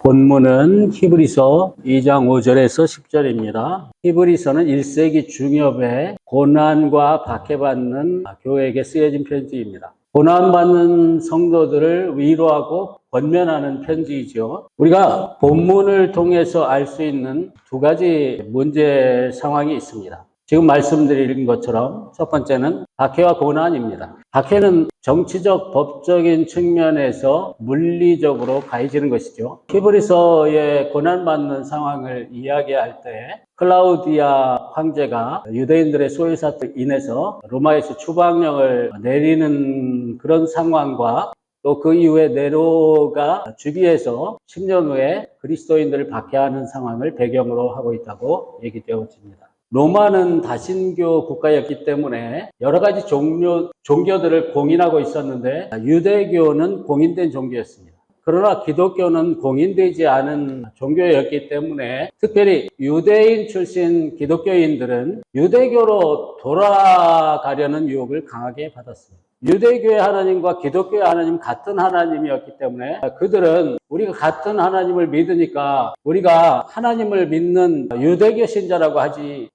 본문은 히브리서 2장 5절에서 10절입니다. 히브리서는 1세기 중엽에 고난과 박해받는 교회에게 쓰여진 편지입니다. 고난받는 성도들을 위로하고 권면하는 편지이죠. 우리가 본문을 통해서 알 수 있는 두 가지 문제 상황이 있습니다. 지금 말씀드린 것처럼 첫 번째는 박해와 고난입니다. 박해는 정치적, 법적인 측면에서 물리적으로 가해지는 것이죠. 히브리서의 고난받는 상황을 이야기할 때 클라우디아 황제가 유대인들의 소유사로 인해서 로마에서 추방령을 내리는 그런 상황과 또 그 이후에 네로가 즉위해서 10년 후에 그리스도인들을 박해하는 상황을 배경으로 하고 있다고 얘기되어집니다. 로마는 다신교 국가였기 때문에 여러 가지 종교들을 공인하고 있었는데 유대교는 공인된 종교였습니다. 그러나 기독교는 공인되지 않은 종교였기 때문에 특별히 유대인 출신 기독교인들은 유대교로 돌아가려는 유혹을 강하게 받았습니다. 유대교의 하나님과 기독교의 하나님 같은 하나님이었기 때문에 그들은 우리가 같은 하나님을 믿으니까 우리가 하나님을 믿는 유대교 신자라고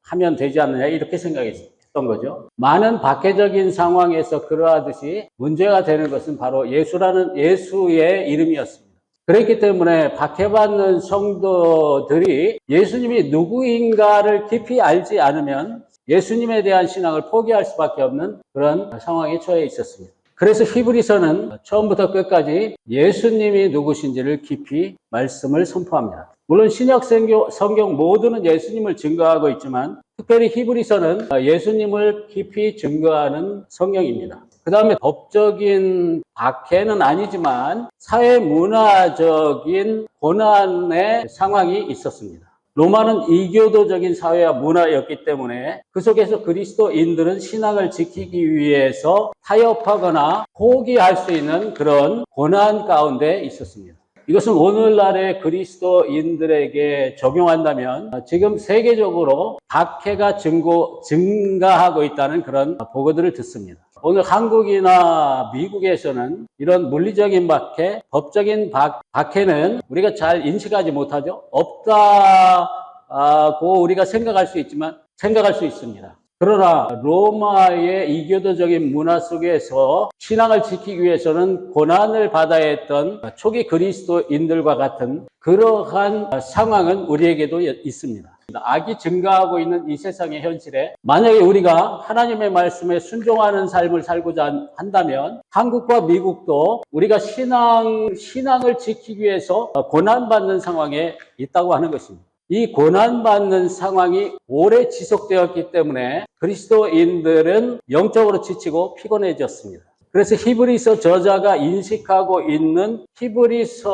하면 되지 않느냐 이렇게 생각했던 거죠. 많은 박해적인 상황에서 그러하듯이 문제가 되는 것은 바로 예수의 이름이었습니다. 그렇기 때문에 박해받는 성도들이 예수님이 누구인가를 깊이 알지 않으면 예수님에 대한 신앙을 포기할 수밖에 없는 그런 상황에 처해 있었습니다. 그래서 히브리서는 처음부터 끝까지 예수님이 누구신지를 깊이 말씀을 선포합니다. 물론 신약 성경 모두는 예수님을 증거하고 있지만 특별히 히브리서는 예수님을 깊이 증거하는 성경입니다. 그 다음에 법적인 박해는 아니지만 사회 문화적인 고난의 상황이 있었습니다. 로마는 이교도적인 사회와 문화였기 때문에 그 속에서 그리스도인들은 신앙을 지키기 위해서 타협하거나 포기할 수 있는 그런 고난 가운데 있었습니다. 이것은 오늘날의 그리스도인들에게 적용한다면 지금 세계적으로 박해가 증가하고 있다는 그런 보고들을 듣습니다. 오늘 한국이나 미국에서는 이런 물리적인 박해, 법적인 박해는 우리가 잘 인식하지 못하죠. 없다고 우리가 생각할 수 있습니다. 그러나 로마의 이교도적인 문화 속에서 신앙을 지키기 위해서는 고난을 받아야 했던 초기 그리스도인들과 같은 그러한 상황은 우리에게도 있습니다. 악이 증가하고 있는 이 세상의 현실에 만약에 우리가 하나님의 말씀에 순종하는 삶을 살고자 한다면 한국과 미국도 우리가 신앙을 지키기 위해서 고난받는 상황에 있다고 하는 것입니다. 이 고난받는 상황이 오래 지속되었기 때문에 그리스도인들은 영적으로 지치고 피곤해졌습니다. 그래서 히브리서 저자가 인식하고 있는 히브리서의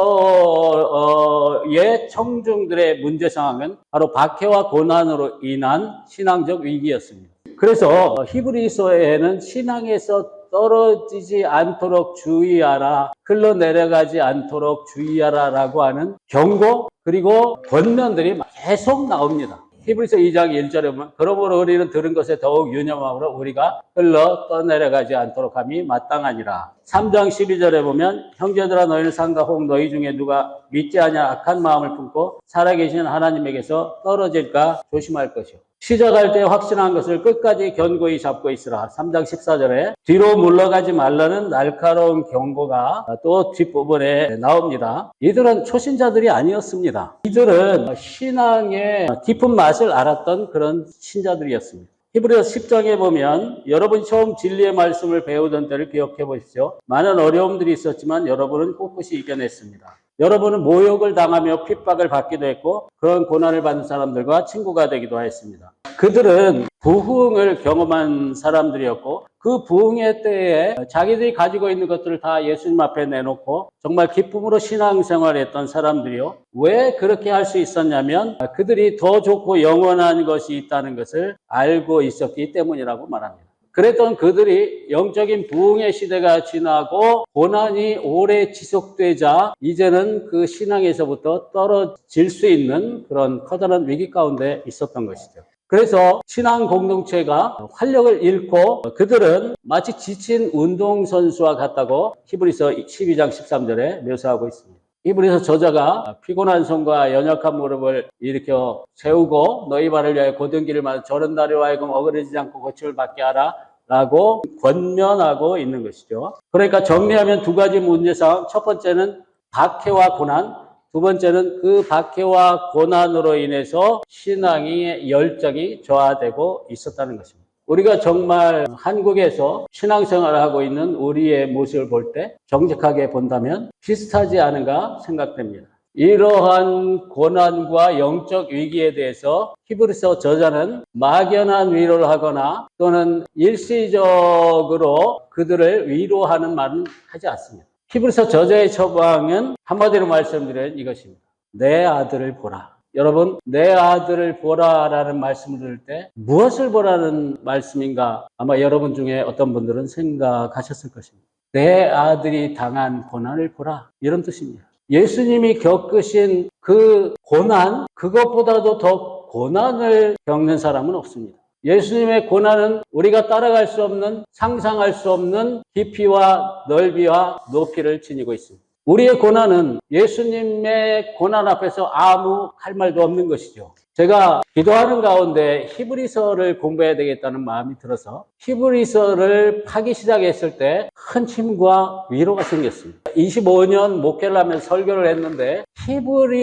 청중들의 문제 상황은 바로 박해와 고난으로 인한 신앙적 위기였습니다. 그래서 히브리서에는 신앙에서 떨어지지 않도록 주의하라, 흘러내려가지 않도록 주의하라라고 하는 경고 그리고 권면들이 계속 나옵니다. 히브리서 2장 1절에 보면 그러므로 우리는 들은 것에 더욱 유념함으로 우리가 흘러 떠내려가지 않도록 함이 마땅하니라. 3장 12절에 보면 형제들아 너희는 상가 혹 너희 중에 누가 믿지 아니하 악한 마음을 품고 살아계신 하나님에게서 떨어질까 조심할 것이요. 시작할 때 확신한 것을 끝까지 견고히 잡고 있으라. 3장 14절에 뒤로 물러가지 말라는 날카로운 경고가 또 뒷부분에 나옵니다. 이들은 초신자들이 아니었습니다. 이들은 신앙의 깊은 맛을 알았던 그런 신자들이었습니다. 히브리서 10장에 보면 여러분이 처음 진리의 말씀을 배우던 때를 기억해 보십시오. 많은 어려움들이 있었지만 여러분은 꿋꿋이 이겨냈습니다. 여러분은 모욕을 당하며 핍박을 받기도 했고 그런 고난을 받는 사람들과 친구가 되기도 했습니다. 그들은 부흥을 경험한 사람들이었고 그 부흥의 때에 자기들이 가지고 있는 것들을 다 예수님 앞에 내놓고 정말 기쁨으로 신앙생활을 했던 사람들이요. 왜 그렇게 할 수 있었냐면 그들이 더 좋고 영원한 것이 있다는 것을 알고 있었기 때문이라고 말합니다. 그랬던 그들이 영적인 부흥의 시대가 지나고 고난이 오래 지속되자 이제는 그 신앙에서부터 떨어질 수 있는 그런 커다란 위기 가운데 있었던 것이죠. 그래서 신앙 공동체가 활력을 잃고 그들은 마치 지친 운동선수와 같다고 히브리서 12장 13절에 묘사하고 있습니다. 히브리서 저자가 피곤한 손과 연약한 무릎을 일으켜 세우고 너희 발을 위하여 곧은 길을 말하 저런 다리로 하여금 어그러지지 않고 고침을 받게 하라 라고 권면하고 있는 것이죠. 그러니까 정리하면 두 가지 문제상, 첫 번째는 박해와 고난, 두 번째는 그 박해와 고난으로 인해서 신앙의 열정이 저하되고 있었다는 것입니다. 우리가 정말 한국에서 신앙생활을 하고 있는 우리의 모습을 볼 때 정직하게 본다면 비슷하지 않은가 생각됩니다. 이러한 고난과 영적 위기에 대해서 히브리서 저자는 막연한 위로를 하거나 또는 일시적으로 그들을 위로하는 말은 하지 않습니다. 히브리서 저자의 처방은 한마디로 말씀드리면 이것입니다. 내 아들을 보라. 여러분, 내 아들을 보라라는 말씀을 들을 때 무엇을 보라는 말씀인가? 아마 여러분 중에 어떤 분들은 생각하셨을 것입니다. 내 아들이 당한 고난을 보라. 이런 뜻입니다. 예수님이 겪으신 그 고난, 그것보다도 더 고난을 겪는 사람은 없습니다. 예수님의 고난은 우리가 따라갈 수 없는, 상상할 수 없는 깊이와 넓이와 높이를 지니고 있습니다. 우리의 고난은 예수님의 고난 앞에서 아무 할 말도 없는 것이죠. 제가 기도하는 가운데 히브리서를 공부해야 되겠다는 마음이 들어서 히브리서를 파기 시작했을 때 큰 힘과 위로가 생겼습니다. 25년 목회를 하면서 설교를 했는데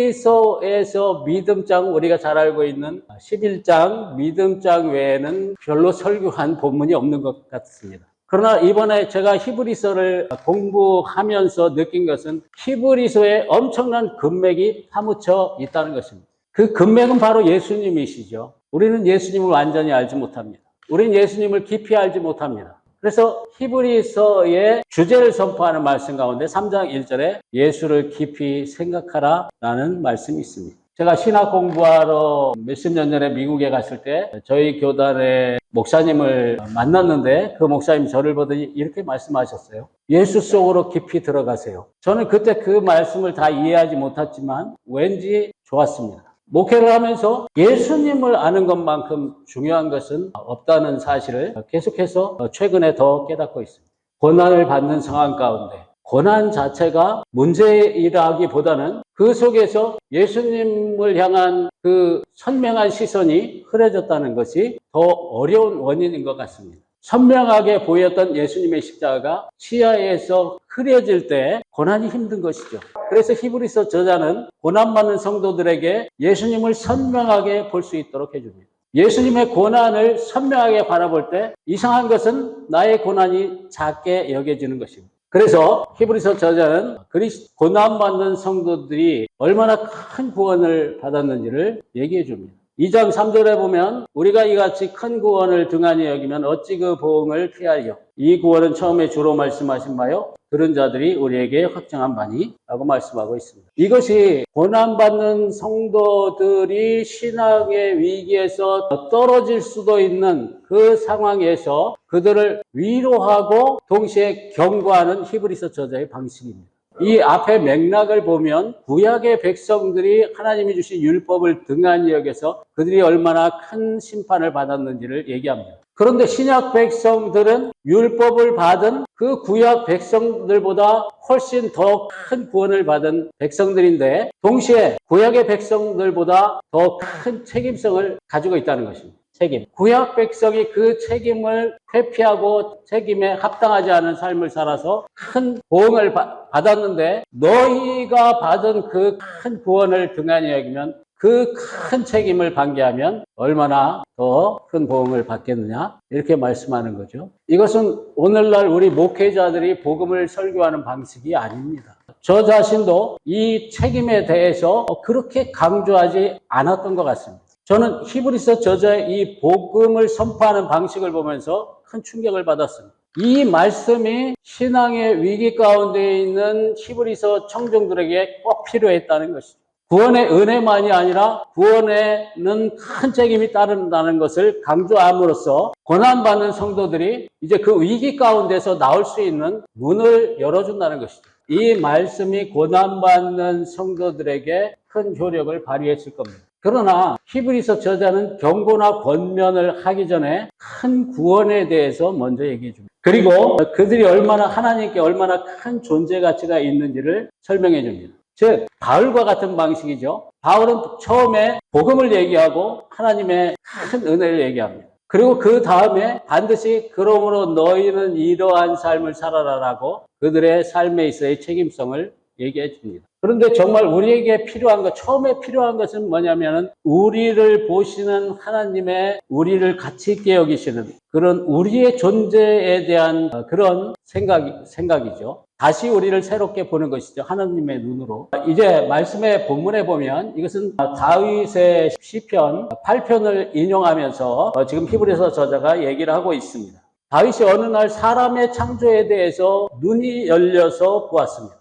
히브리서에서 믿음장, 우리가 잘 알고 있는 11장 믿음장 외에는 별로 설교한 본문이 없는 것 같습니다. 그러나 이번에 제가 히브리서를 공부하면서 느낀 것은 히브리서에 엄청난 금맥이 파묻혀 있다는 것입니다. 그 금맥은 바로 예수님이시죠. 우리는 예수님을 완전히 알지 못합니다. 우리는 예수님을 깊이 알지 못합니다. 그래서 히브리서의 주제를 선포하는 말씀 가운데 3장 1절에 예수를 깊이 생각하라 라는 말씀이 있습니다. 제가 신학 공부하러 몇십 년 전에 미국에 갔을 때 저희 교단의 목사님을 만났는데 그 목사님이 저를 보더니 이렇게 말씀하셨어요. 예수 속으로 깊이 들어가세요. 저는 그때 그 말씀을 다 이해하지 못했지만 왠지 좋았습니다. 목회를 하면서 예수님을 아는 것만큼 중요한 것은 없다는 사실을 계속해서 최근에 더 깨닫고 있습니다. 고난을 받는 상황 가운데 고난 자체가 문제이라기보다는 그 속에서 예수님을 향한 그 선명한 시선이 흐려졌다는 것이 더 어려운 원인인 것 같습니다. 선명하게 보였던 예수님의 십자가가 시야에서 흐려질 때 고난이 힘든 것이죠. 그래서 히브리서 저자는 고난받는 성도들에게 예수님을 선명하게 볼 수 있도록 해줍니다. 예수님의 고난을 선명하게 바라볼 때 이상한 것은 나의 고난이 작게 여겨지는 것입니다. 그래서 히브리서 저자는 고난받는 성도들이 얼마나 큰 구원을 받았는지를 얘기해 줍니다. 2장 3절에 보면 우리가 이같이 큰 구원을 등한히 여기면 어찌 그 보응을 피하리요. 이 구원은 처음에 주로 말씀하신 바요 들은 자들이 우리에게 확정한 바니 라고 말씀하고 있습니다. 이것이 고난받는 성도들이 신앙의 위기에서 떨어질 수도 있는 그 상황에서 그들을 위로하고 동시에 경고하는 히브리서 저자의 방식입니다. 이 앞에 맥락을 보면 구약의 백성들이 하나님이 주신 율법을 등한히 여겨서 그들이 얼마나 큰 심판을 받았는지를 얘기합니다. 그런데 신약 백성들은 율법을 받은 그 구약 백성들보다 훨씬 더 큰 구원을 받은 백성들인데 동시에 구약의 백성들보다 더 큰 책임성을 가지고 있다는 것입니다. 책임. 구약 백성이 그 책임을 회피하고 책임에 합당하지 않은 삶을 살아서 큰 보응을 받았는데 너희가 받은 그 큰 구원을 등한히 여기면 그 큰 책임을 방기하면 얼마나 더 큰 보응을 받겠느냐 이렇게 말씀하는 거죠. 이것은 오늘날 우리 목회자들이 복음을 설교하는 방식이 아닙니다. 저 자신도 이 책임에 대해서 그렇게 강조하지 않았던 것 같습니다. 저는 히브리서 저자의 이 복음을 선포하는 방식을 보면서 큰 충격을 받았습니다. 이 말씀이 신앙의 위기 가운데 있는 히브리서 청중들에게 꼭 필요했다는 것이죠. 구원의 은혜만이 아니라 구원에는 큰 책임이 따른다는 것을 강조함으로써 고난받는 성도들이 이제 그 위기 가운데서 나올 수 있는 문을 열어준다는 것이죠. 이 말씀이 고난받는 성도들에게 큰 효력을 발휘했을 겁니다. 그러나 히브리서 저자는 경고나 권면을 하기 전에 큰 구원에 대해서 먼저 얘기해 줍니다. 그리고 그들이 하나님께 얼마나 큰 존재 가치가 있는지를 설명해 줍니다. 즉 바울과 같은 방식이죠. 바울은 처음에 복음을 얘기하고 하나님의 큰 은혜를 얘기합니다. 그리고 그 다음에 반드시 그러므로 너희는 이러한 삶을 살아라라고 그들의 삶에 있어의 책임성을 얘기해 줍니다. 그런데 정말 우리에게 필요한 것, 처음에 필요한 것은 뭐냐면은 우리를 보시는 하나님의 우리를 가치 있게 여기시는 그런 우리의 존재에 대한 그런 생각이죠. 다시 우리를 새롭게 보는 것이죠. 하나님의 눈으로. 이제 말씀의 본문에 보면 이것은 다윗의 시편 8편을 인용하면서 지금 히브리서 저자가 얘기를 하고 있습니다. 다윗이 어느 날 사람의 창조에 대해서 눈이 열려서 보았습니다.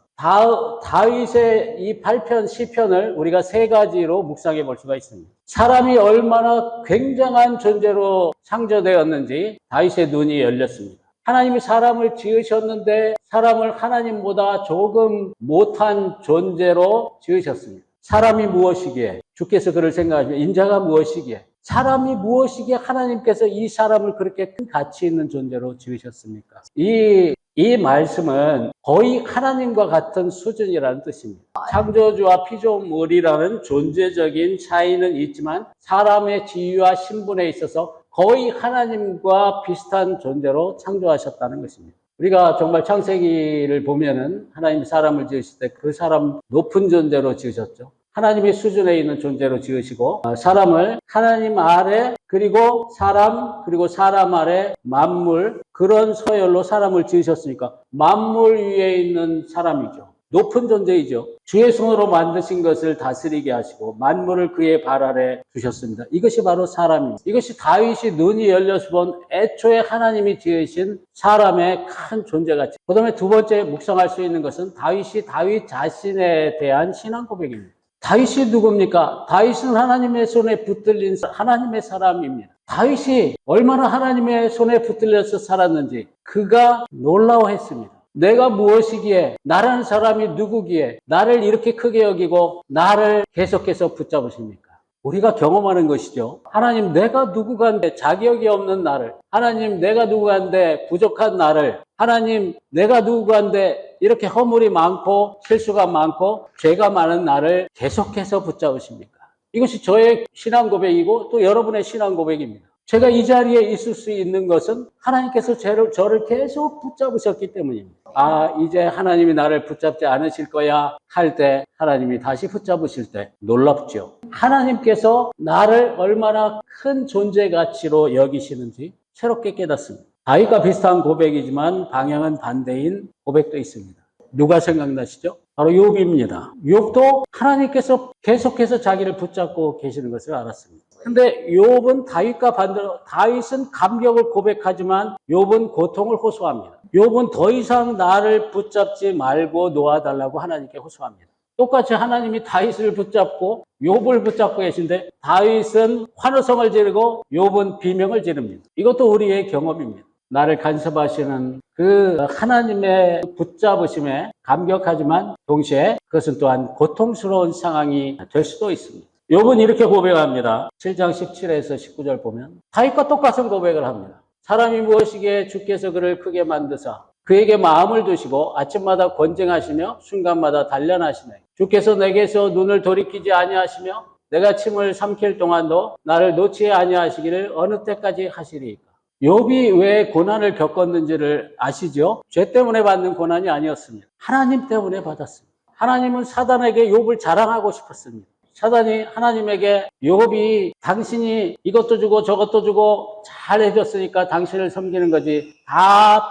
다윗의 이 8편 시편을 우리가 세 가지로 묵상해 볼 수가 있습니다. 사람이 얼마나 굉장한 존재로 창조되었는지 다윗의 눈이 열렸습니다. 하나님이 사람을 지으셨는데 사람을 하나님보다 조금 못한 존재로 지으셨습니다. 사람이 무엇이기에 주께서 그를 생각하시면 인자가 무엇이기에 사람이 무엇이기에 하나님께서 이 사람을 그렇게 큰 가치 있는 존재로 지으셨습니까? 이 말씀은 거의 하나님과 같은 수준이라는 뜻입니다. 창조주와 피조물이라는 존재적인 차이는 있지만 사람의 지위와 신분에 있어서 거의 하나님과 비슷한 존재로 창조하셨다는 것입니다. 우리가 정말 창세기를 보면은 하나님이 사람을 지으실 때 그 사람 높은 존재로 지으셨죠. 하나님의 수준에 있는 존재로 지으시고 사람을 하나님 아래 그리고 사람 아래 만물 그런 서열로 사람을 지으셨으니까 만물 위에 있는 사람이죠. 높은 존재이죠. 주의 손으로 만드신 것을 다스리게 하시고 만물을 그의 발 아래 두셨습니다. 이것이 바로 사람입니다. 이것이 다윗이 눈이 열려서 본 애초에 하나님이 지으신 사람의 큰 존재가치. 그 다음에 두 번째 묵상할 수 있는 것은 다윗 자신에 대한 신앙 고백입니다. 다윗이 누굽니까? 다윗은 하나님의 손에 붙들린 하나님의 사람입니다. 다윗이 얼마나 하나님의 손에 붙들려서 살았는지 그가 놀라워했습니다. 내가 무엇이기에 나라는 사람이 누구기에 나를 이렇게 크게 여기고 나를 계속해서 붙잡으십니까? 우리가 경험하는 것이죠. 하나님 내가 누구간데 자격이 없는 나를 하나님 내가 누구간데 부족한 나를 하나님 내가 누구간데 이렇게 허물이 많고 실수가 많고 죄가 많은 나를 계속해서 붙잡으십니까? 이것이 저의 신앙 고백이고 또 여러분의 신앙 고백입니다. 제가 이 자리에 있을 수 있는 것은 하나님께서 저를 계속 붙잡으셨기 때문입니다. 이제 하나님이 나를 붙잡지 않으실 거야 할 때 하나님이 다시 붙잡으실 때 놀랍죠. 하나님께서 나를 얼마나 큰 존재 가치로 여기시는지 새롭게 깨닫습니다. 다윗과 비슷한 고백이지만 방향은 반대인 고백도 있습니다. 누가 생각나시죠? 바로 욥입니다. 욥도 하나님께서 계속해서 자기를 붙잡고 계시는 것을 알았습니다. 근데 욥은 다윗과 반대로 다윗은 감격을 고백하지만 욥은 고통을 호소합니다. 욥은 더 이상 나를 붙잡지 말고 놓아달라고 하나님께 호소합니다. 똑같이 하나님이 다윗을 붙잡고 욥을 붙잡고 계신데 다윗은 환호성을 지르고 욥은 비명을 지릅니다. 이것도 우리의 경험입니다. 나를 간섭하시는 그 하나님의 붙잡으심에 감격하지만 동시에 그것은 또한 고통스러운 상황이 될 수도 있습니다. 욥은 이렇게 고백합니다. 7장 17에서 19절 보면 다윗과 똑같은 고백을 합니다. 사람이 무엇이기에 주께서 그를 크게 만드사 그에게 마음을 두시고 아침마다 권쟁하시며 순간마다 단련하시네. 주께서 내게서 눈을 돌이키지 아니하시며 내가 침을 삼킬 동안도 나를 놓지 아니하시기를 어느 때까지 하시리이까. 욥이 왜 고난을 겪었는지를 아시죠? 죄 때문에 받는 고난이 아니었습니다. 하나님 때문에 받았습니다. 하나님은 사단에게 욥을 자랑하고 싶었습니다. 사단이 하나님에게 욥이 당신이 이것도 주고 저것도 주고 잘 해줬으니까 당신을 섬기는 거지 다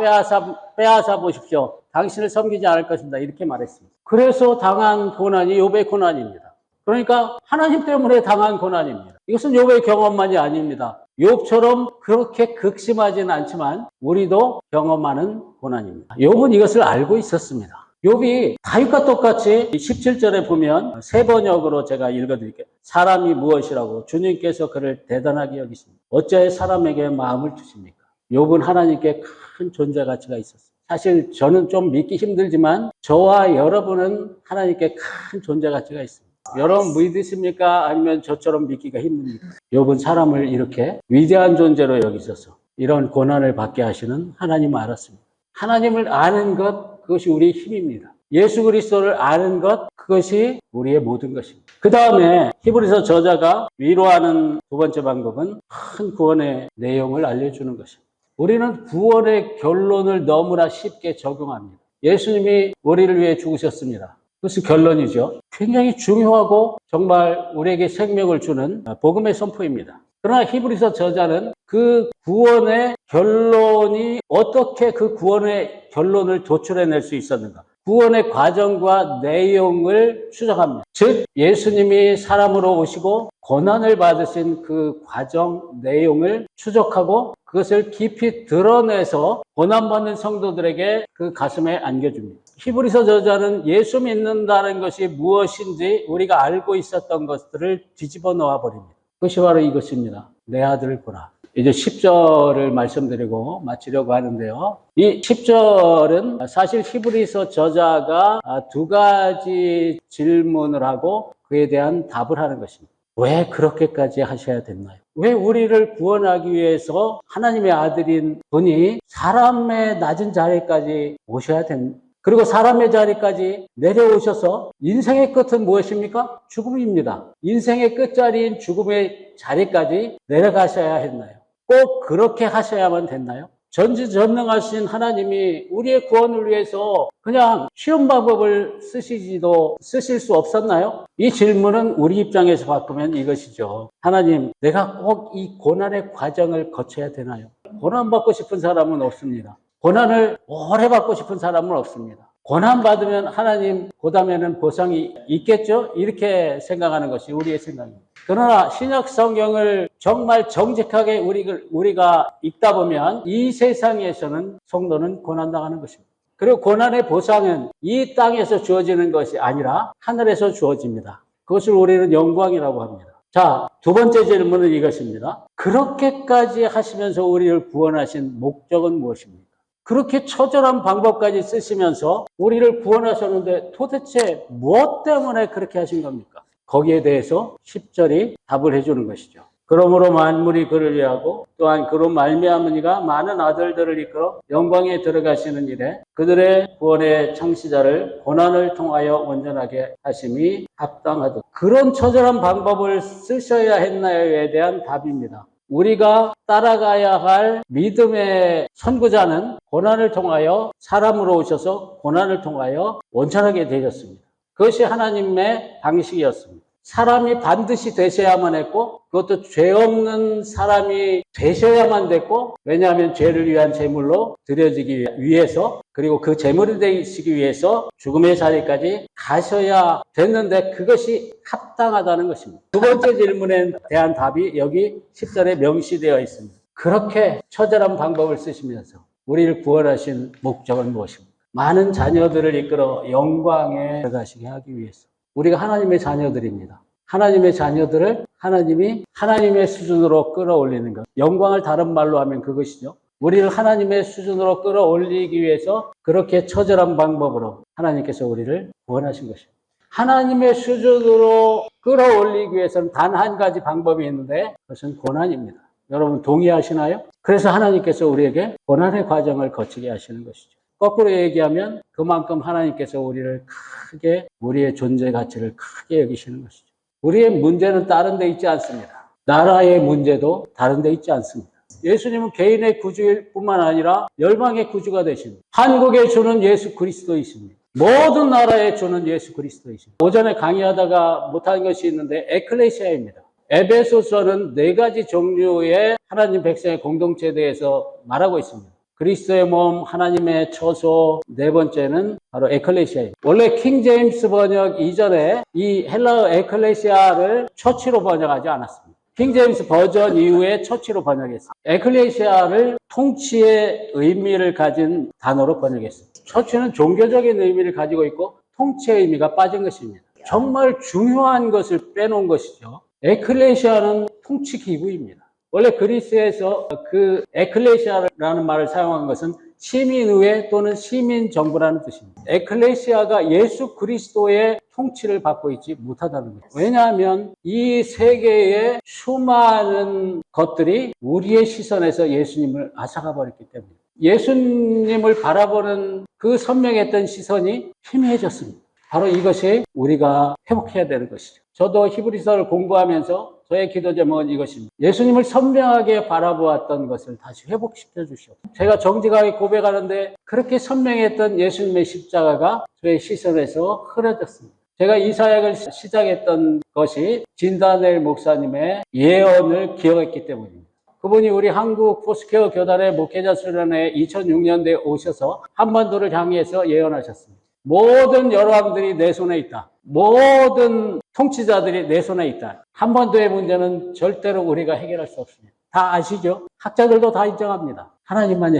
빼앗아 보십시오. 당신을 섬기지 않을 것입니다. 이렇게 말했습니다. 그래서 당한 고난이 욥의 고난입니다. 그러니까 하나님 때문에 당한 고난입니다. 이것은 욥의 경험만이 아닙니다. 욥처럼 그렇게 극심하지는 않지만 우리도 경험하는 고난입니다. 욥은 이것을 알고 있었습니다. 욥이 다윗과 똑같이 17절에 보면 세 번역으로 제가 읽어드릴게요. 사람이 무엇이라고 주님께서 그를 대단하게 여기십니다. 어찌하여 사람에게 마음을 두십니까? 욥은 하나님께 큰 존재 가치가 있었어요. 사실 저는 좀 믿기 힘들지만 저와 여러분은 하나님께 큰 존재 가치가 있습니다. 여러분 믿으십니까? 아니면 저처럼 믿기가 힘듭니까? 욥은 사람을 이렇게 위대한 존재로 여기셔서 이런 고난을 받게 하시는 하나님을 알았습니다. 하나님을 아는 것 그것이 우리의 힘입니다. 예수 그리스도를 아는 것, 그것이 우리의 모든 것입니다. 그 다음에 히브리서 저자가 위로하는 두 번째 방법은 큰 구원의 내용을 알려주는 것입니다. 우리는 구원의 결론을 너무나 쉽게 적용합니다. 예수님이 우리를 위해 죽으셨습니다. 그것이 결론이죠. 굉장히 중요하고 정말 우리에게 생명을 주는 복음의 선포입니다. 그러나 히브리서 저자는 그 구원의 결론이 어떻게 그 구원의 결론을 도출해낼 수 있었는가? 구원의 과정과 내용을 추적합니다. 즉 예수님이 사람으로 오시고 고난을 받으신 그 과정, 내용을 추적하고 그것을 깊이 드러내서 고난받는 성도들에게 그 가슴에 안겨줍니다. 히브리서 저자는 예수 믿는다는 것이 무엇인지 우리가 알고 있었던 것들을 뒤집어 놓아 버립니다. 그것이 바로 이것입니다. 내 아들을 보라. 이제 10절을 말씀드리고 마치려고 하는데요. 이 10절은 사실 히브리서 저자가 두 가지 질문을 하고 그에 대한 답을 하는 것입니다. 왜 그렇게까지 하셔야 됐나요? 왜 우리를 구원하기 위해서 하나님의 아들인 분이 사람의 낮은 자리까지 오셔야 됐나요? 그리고 사람의 자리까지 내려오셔서 인생의 끝은 무엇입니까? 죽음입니다. 인생의 끝자리인 죽음의 자리까지 내려가셔야 했나요? 꼭 그렇게 하셔야만 됐나요? 전지전능하신 하나님이 우리의 구원을 위해서 그냥 쉬운 방법을 쓰실 수 없었나요? 이 질문은 우리 입장에서 바꾸면 이것이죠. 하나님, 내가 꼭 이 고난의 과정을 거쳐야 되나요? 고난받고 싶은 사람은 없습니다. 고난을 오래 받고 싶은 사람은 없습니다. 고난받으면 하나님 그 다음에는 보상이 있겠죠? 이렇게 생각하는 것이 우리의 생각입니다. 그러나 신약 성경을 정말 정직하게 우리가 읽다 보면 이 세상에서는 성도는 고난당하는 것입니다. 그리고 고난의 보상은 이 땅에서 주어지는 것이 아니라 하늘에서 주어집니다. 그것을 우리는 영광이라고 합니다. 자, 두 번째 질문은 이것입니다. 그렇게까지 하시면서 우리를 구원하신 목적은 무엇입니까? 그렇게 처절한 방법까지 쓰시면서 우리를 구원하셨는데 도대체 무엇 때문에 그렇게 하신 겁니까? 거기에 대해서 10절이 답을 해주는 것이죠. 그러므로 만물이 그를 위하고 또한 그로 말미암은 이가 많은 아들들을 이끌어 영광에 들어가시는 일에 그들의 구원의 창시자를 고난을 통하여 온전하게 하심이 합당하도다. 그런 처절한 방법을 쓰셔야 했나요에 대한 답입니다. 우리가 따라가야 할 믿음의 선구자는 고난을 통하여 사람으로 오셔서 고난을 통하여 원천하게 되셨습니다. 그것이 하나님의 방식이었습니다. 사람이 반드시 되셔야만 했고 그것도 죄 없는 사람이 되셔야만 됐고 왜냐하면 죄를 위한 제물로 드려지기 위해서 그리고 그 제물이 되시기 위해서 죽음의 자리까지 가셔야 됐는데 그것이 합당하다는 것입니다. 두 번째 질문에 대한 답이 여기 10절에 명시되어 있습니다. 그렇게 처절한 방법을 쓰시면서 우리를 구원하신 목적은 무엇입니까? 많은 자녀들을 이끌어 영광에 들어가시게 하기 위해서. 우리가 하나님의 자녀들입니다. 하나님의 자녀들을 하나님이 하나님의 수준으로 끌어올리는 것. 영광을 다른 말로 하면 그것이죠. 우리를 하나님의 수준으로 끌어올리기 위해서 그렇게 처절한 방법으로 하나님께서 우리를 구원하신 것입니다. 하나님의 수준으로 끌어올리기 위해서는 단 한 가지 방법이 있는데 그것은 고난입니다. 여러분 동의하시나요? 그래서 하나님께서 우리에게 고난의 과정을 거치게 하시는 것이죠. 거꾸로 얘기하면 그만큼 하나님께서 우리를 크게 우리의 존재 가치를 크게 여기시는 것이죠. 우리의 문제는 다른 데 있지 않습니다. 나라의 문제도 다른 데 있지 않습니다. 예수님은 개인의 구주일 뿐만 아니라 열방의 구주가 되십니다. 한국의 주는 예수 그리스도이십니다. 모든 나라의 주는 예수 그리스도이십니다. 오전에 강의하다가 못한 것이 있는데 에클레시아입니다. 에베소서는 4가지 종류의 하나님 백성의 공동체에 대해서 말하고 있습니다. 그리스도의 몸, 하나님의 처소, 네 번째는 바로 에클레시아입니다. 원래 킹제임스 번역 이전에 이 헬라어 에클레시아를 처치로 번역하지 않았습니다. 킹제임스 버전 이후에 처치로 번역했습니다. 에클레시아를 통치의 의미를 가진 단어로 번역했습니다. 처치는 종교적인 의미를 가지고 있고 통치의 의미가 빠진 것입니다. 정말 중요한 것을 빼놓은 것이죠. 에클레시아는 통치 기구입니다. 원래 그리스에서 그 에클레시아라는 말을 사용한 것은 시민의회 또는 시민정부라는 뜻입니다. 에클레시아가 예수 그리스도의 통치를 받고 있지 못하다는 거예요. 왜냐하면 이 세계의 수많은 것들이 우리의 시선에서 예수님을 앗아가 버렸기 때문입니다. 예수님을 바라보는 그 선명했던 시선이 희미해졌습니다. 바로 이것이 우리가 회복해야 되는 것이죠. 저도 히브리서를 공부하면서 저의 기도 제목은 이것입니다. 예수님을 선명하게 바라보았던 것을 다시 회복시켜 주시옵소서. 제가 정직하게 고백하는데 그렇게 선명했던 예수님의 십자가가 저의 시선에서 흐려졌습니다. 제가 이 사역을 시작했던 것이 진다넬 목사님의 예언을 기억했기 때문입니다. 그분이 우리 한국 포스케어 교단의 목회자 수련회에 2006년도에 오셔서 한반도를 향해서 예언하셨습니다. 모든 열왕들이 내 손에 있다. 모든 통치자들이 내 손에 있다. 한반도의 문제는 절대로 우리가 해결할 수 없습니다. 다 아시죠? 학자들도 다 인정합니다. 하나님만이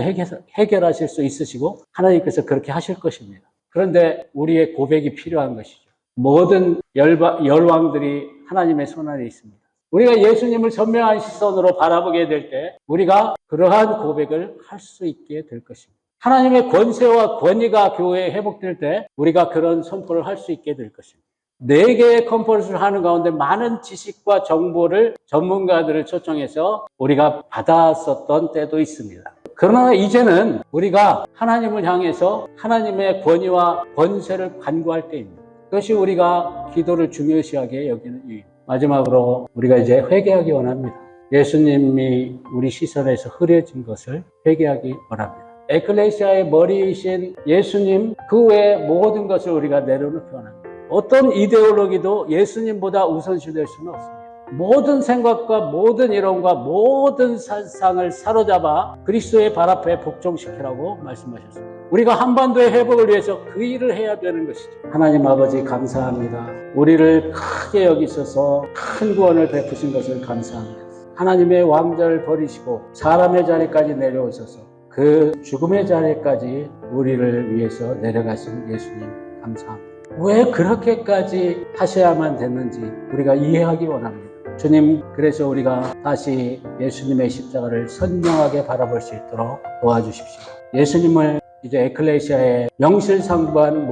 해결하실 수 있으시고 하나님께서 그렇게 하실 것입니다. 그런데 우리의 고백이 필요한 것이죠. 모든 열왕들이 하나님의 손 안에 있습니다. 우리가 예수님을 선명한 시선으로 바라보게 될 때 우리가 그러한 고백을 할 수 있게 될 것입니다. 하나님의 권세와 권위가 교회에 회복될 때 우리가 그런 선포를 할 수 있게 될 것입니다. 4개의 컨퍼런스를 하는 가운데 많은 지식과 정보를 전문가들을 초청해서 우리가 받았었던 때도 있습니다. 그러나 이제는 우리가 하나님을 향해서 하나님의 권위와 권세를 간구할 때입니다. 그것이 우리가 기도를 중요시하게 여기는 이유입니다. 마지막으로 우리가 이제 회개하기 원합니다. 예수님이 우리 시선에서 흐려진 것을 회개하기 원합니다. 에클레시아의 머리이신 예수님 그 외의 모든 것을 우리가 내려놓기 원합니다. 어떤 이데올로기도 예수님보다 우선시될 수는 없습니다. 모든 생각과 모든 이론과 모든 사상을 사로잡아 그리스도의 발 앞에 복종시키라고 말씀하셨습니다. 우리가 한반도의 회복을 위해서 그 일을 해야 되는 것이죠. 하나님 아버지 감사합니다. 우리를 크게 여기셔서 큰 구원을 베푸신 것을 감사합니다. 하나님의 왕좌를 버리시고 사람의 자리까지 내려오셔서 그 죽음의 자리까지 우리를 위해서 내려가신 예수님 감사합니다. 왜 그렇게까지 하셔야만 됐는지 우리가 이해하기 원합니다. 주님, 그래서 우리가 다시 예수님의 십자가를 선명하게 바라볼 수 있도록 도와주십시오. 예수님을 이제 에클레시아의 명실상부한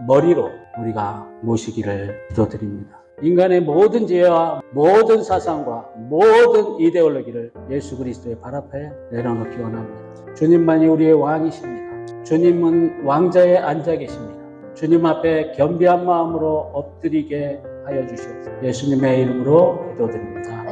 머리로 우리가 모시기를 기도드립니다. 인간의 모든 지혜와 모든 사상과 모든 이데올로기를 예수 그리스도의 발 앞에 내려놓기 원합니다. 주님만이 우리의 왕이십니다. 주님은 왕자에 앉아 계십니다. 주님 앞에 겸비한 마음으로 엎드리게 하여 주시옵소서. 예수님의 이름으로 기도드립니다.